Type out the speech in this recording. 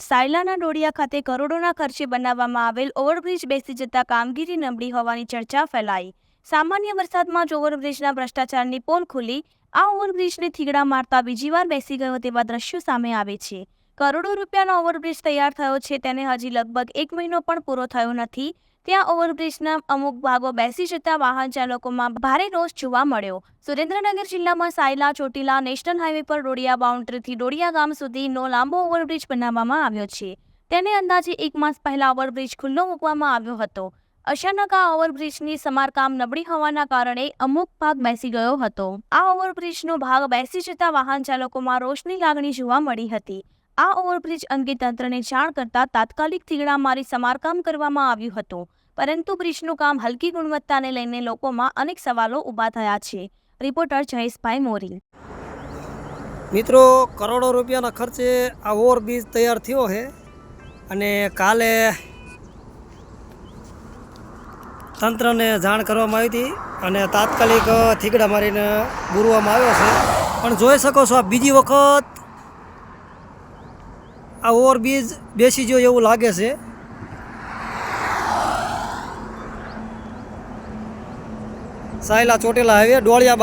સાયલાના ડોડિયા ખાતે કરોડોના ખર્ચે બનાવવામાં આવેલ ઓવરબ્રિજ બેસી જતા કામગીરી નબળી હોવાની ચર્ચા ફેલાઈ। સામાન્ય વરસાદમાં જ ઓવરબ્રિજના ભ્રષ્ટાચારની પોલ ખુલી। આ ઓવરબ્રિજને થીગડા મારતા બીજી વાર બેસી ગયો તેવા દ્રશ્યો સામે આવે છે। કરોડો રૂપિયાનો ઓવરબ્રિજ તૈયાર થયો છે, તેને હજી લગભગ 1 મહિનો પણ પૂરો થયો નથી, ત્યાં ઓવરબ્રિજના અમુક ભાગો બેસી જતા વાહન ચાલકોમાં ભારે રોષ જોવા મળ્યો। સુરેન્દ્રનગર જિલ્લામાં સાયલા ચોટીલા નેશનલ હાઈવે પર ડોડિયા બાઉન્ડ્રીથી ડોડિયા ગામ સુધીનો લાંબો ઓવરબ્રિજ બનાવવામાં આવ્યો છે। તેને અંદાજે 1 માસ પહેલા ઓવરબ્રિજ ખુલ્લો મૂકવામાં આવ્યો હતો। અચાનક આ ઓવરબ્રિજની સમારકામ નબળી હોવાના કારણે અમુક ભાગ બેસી ગયો હતો। આ ઓવરબ્રિજનો ભાગ બેસી જતા વાહન ચાલકોમાં રોષની લાગણી જોવા મળી હતી। આ ઓવરબ્રિજ અંગે તંત્રને જાણ કરતા તાત્કાલિક થીગડા મારી સમારકામ કરવામાં આવ્યું હતું, પરંતુ બ્રિજનું કામ હલકી ગુણવત્તાને લઈને લોકોમાં અનેક સવાલો ઊભા થયા છે। રિપોર્ટર જયેશભાઈ મોરી। મિત્રો, કરોડો રૂપિયાના ખર્ચે આ ઓવરબ્રિજ તૈયાર થયો છે અને કાલે તંત્રને જાણ કરવામાં આવી હતી અને તાત્કાલિક થીગડા મારીને બુરવામાં આવ્યો છે। પણ જોઈ શકો છો, આ બીજી વખત આ ઓવરબ્રિજ બેસી ગયો એવું લાગે છે। સાયલા ચોટીલા હાઈવે ડોળિયા